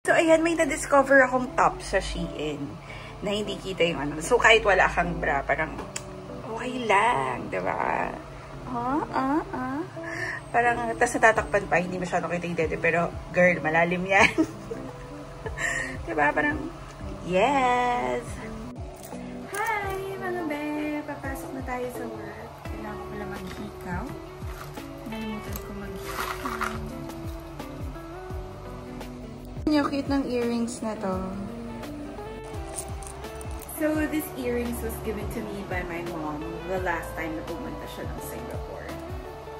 So, ayan, may na-discover akong top sa Shein na hindi kita yung ano. So, kahit wala kang bra, parang okay lang, diba? Parang, tas natatakpan pa, hindi masyado kita yung dede, pero, girl, malalim yan. Diba? Parang, yes! Hi, mga be! Papasok na tayo sa work. Kailangan ko pala maghikaw. Nalimutan ko maghikaw. Yung cute ng earrings na to. So, this earrings was given to me by my mom the last time na pumunta siya ng Singapore.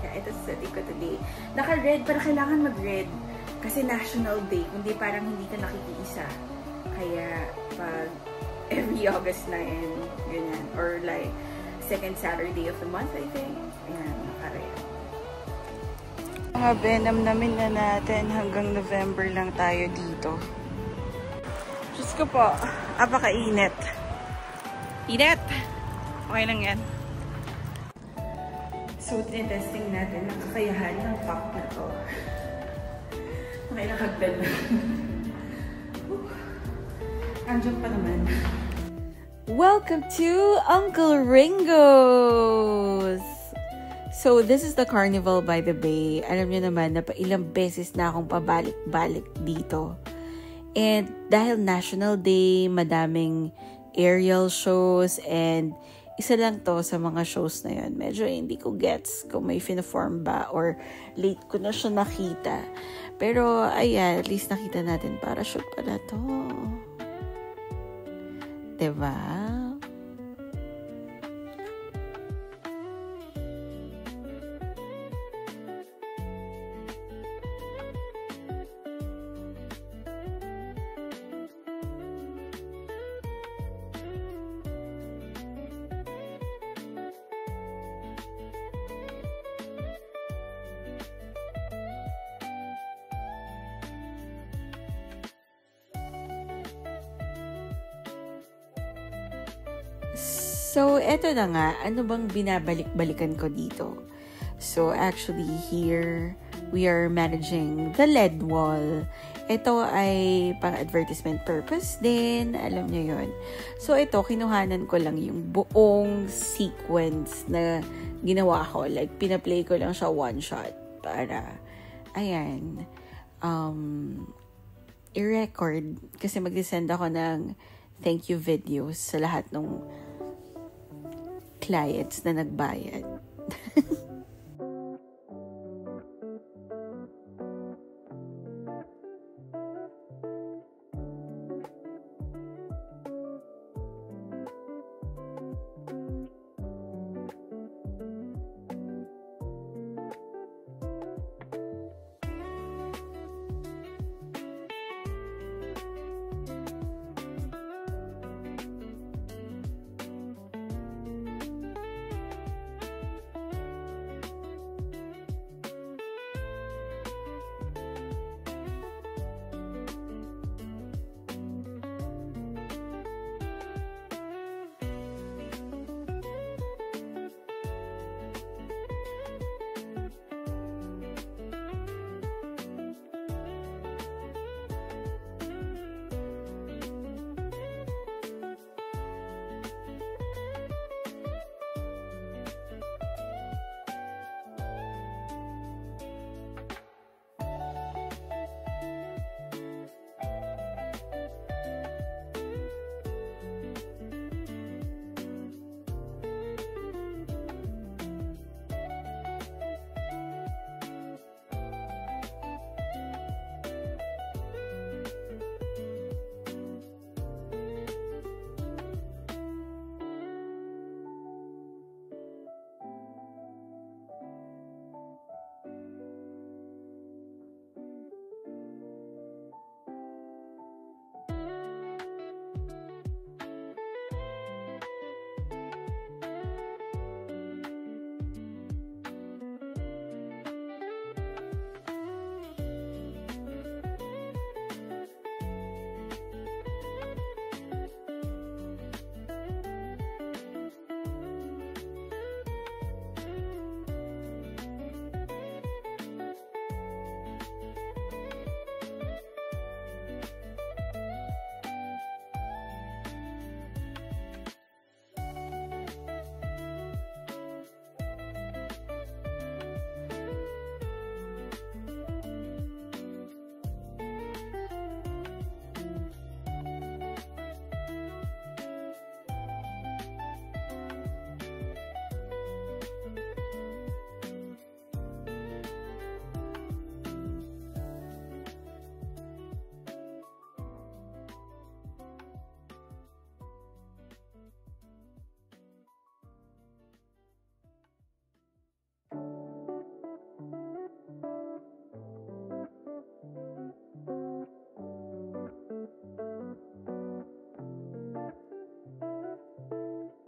Kaya ito sa ko today. Naka-red, para kailangan mag-red. Kasi National Day, kundi parang hindi ka nakikiisa. Kaya, pag every August na and ganyan. Or like, second Saturday of the month, I think. Ayan, naka-red. Mga Venom namin na natin hanggang November lang tayo dito. Diyos ko po, apakainit. Init! Okay lang yan. So, tinetesting natin ang kakayahan ng top na to. Nakilakagdan na. Andiyan pa naman. Welcome to Uncle Ringo's! So, this is the Carnival by the Bay. Alam niyo naman na ilang beses na akong pabalik-balik dito. And dahil National Day, madaming aerial shows, and isa lang to sa mga shows na yun. Medyo hindi ko gets kung may fina-form ba or late ko na siya nakita. Pero, ayan, at least nakita natin para shoot pala to. Diba? So, eto na nga. Ano bang binabalik-balikan ko dito? So, actually, here, we are managing the LED wall. Ito ay pang-advertisement purpose din. Alam nyo yun. So, ito, kinuhanan ko lang yung buong sequence na ginawa ko. Like, pinaplay ko lang siya one shot. Para, ayan, i-record. Kasi mag-send ako ng thank you videos sa lahat ng clients na nagbayad.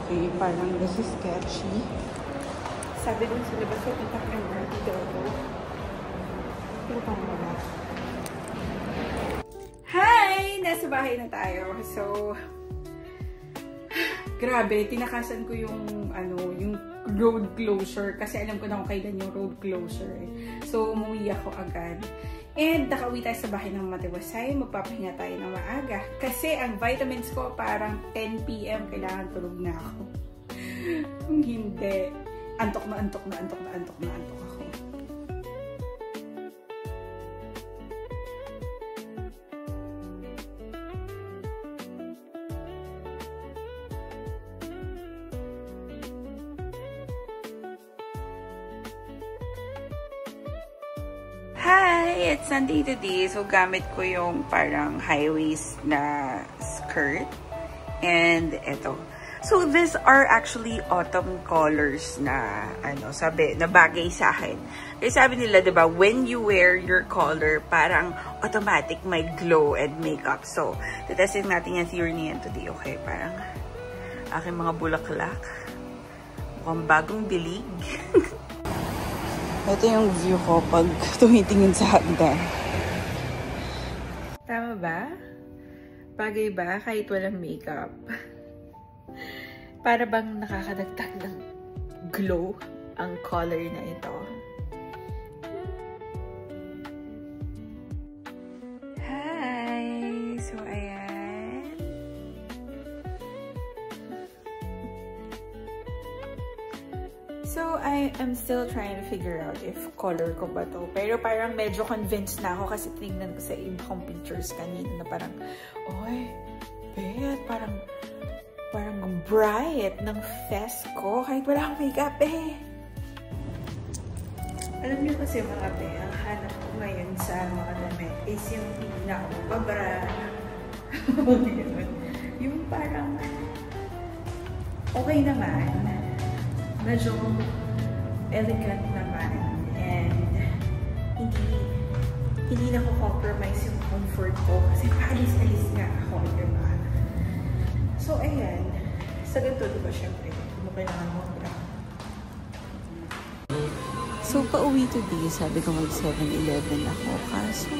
Okay, parang this is sketchy. Sabi dun sa labas ko, punta ka ng dito ako. Pero parang wala. Hi! Nasa bahay na tayo. So, grabe, tinakasan ko yung, yung road closure. Kasi alam ko na kung kailan yung road closure. So, umuwi ako agad. And nakauwi tayo sa bahay ng matiwasay, magpapahinga tayo ng maaga. Kasi ang vitamins ko parang 10 PM, kailangan tulog na ako. Kung hindi, antok na ako. Hi! It's Sunday today. So, gamit ko yung parang high-waist na skirt. And eto. So, these are actually autumn colors na, na bagay sa akin. Kasi sabi nila, diba, when you wear your color, parang automatic may glow and makeup. So, tetestin natin yung theory niyan today, okay? Parang aking mga bulaklak. Mukhang bagong dilig. Ito yung view ko pag tumitingin sa hagdan. Tama ba? Bagay ba kahit walang makeup? Para bang nakakadagdag ng glow ang color na ito? Hi! So, ayan. So, I am still trying to figure out if color ko ba to. Pero parang medyo convinced na ako kasi tingnan ko sa iba kong pictures kanina na parang, oy, bet, parang bright ng fest ko kahit wala akong makeup eh. Alam niyo kasi mga be, ang hanap ko ngayon sa mga damit is yung hindi na ako babra. Yung parang okay naman. Medyo elegant naman and hindi na ko compromise yung comfort ko kasi alis-alis nga ako, diba? So, ayan. Sa ganito, diba, syempre, mo kailangan mo bra. So, pauwi today, sabi ko mag 7-Eleven ako. Kaso,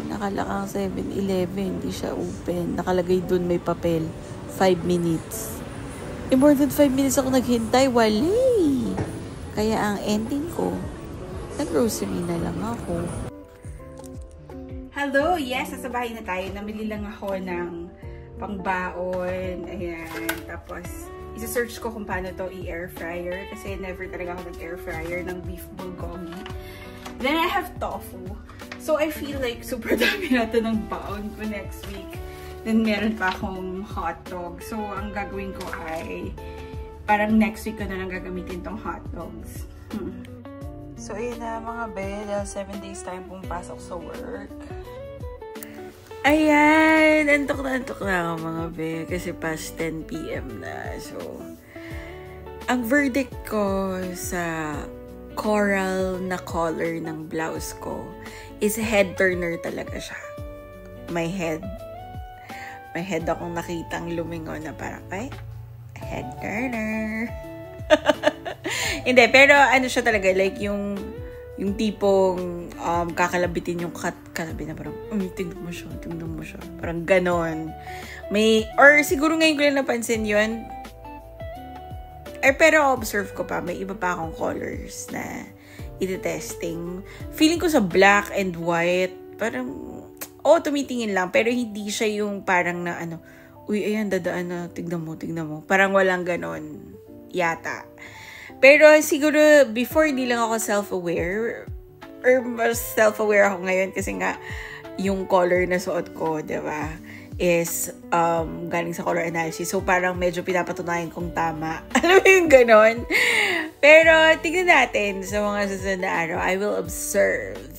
nakalakang 7-Eleven, hindi siya open. Nakalagay dun may papel, 5 minutes. More than 5 minutes ako naghintay, wali. Kaya ang ending ko, nag-grocery na lang ako. Hello! Yes, nasa bahay na tayo. Namili lang ako ng pangbaon. Ayan. Tapos, isa-search ko kung paano to i-air fryer. Kasi never talaga ako nag-air fryer ng beef bulgogi. Then I have tofu. So, I feel like super dami natin ng baon ko next week. Then, meron pa akong hot dog. So, ang gagawin ko ay parang next week ko na lang gagamitin tong hot dogs. So, ayun na mga be. Dahil 7 days time pumapasok sa work. Ayan! Antok na ako mga be. Kasi past 10 PM na. So, ang verdict ko sa coral na color ng blouse ko is head turner talaga siya. My head akong nakitang lumingon na parang, ay, head turner. Hindi, pero ano siya talaga, like yung tipong kakalabitin yung kalabi na parang, tingnan mo siya. Parang ganon. Or siguro ngayon ko lang napansin yun. Pero observe ko pa, may iba pa akong colors na iti-testing. Feeling ko sa black and white, parang, tumitingin lang. Pero hindi siya yung parang na uy, ayan, dadaan na, tignan mo. Parang walang ganon yata. Pero siguro, before, hindi lang ako self-aware. Or mas self-aware ako ngayon kasi nga, yung color na suot ko, diba, is galing sa color analysis. So, parang medyo pinapatunayan kong tama. Alam mo yung ganon? Pero, tignan natin sa mga susunod na araw. I will observe.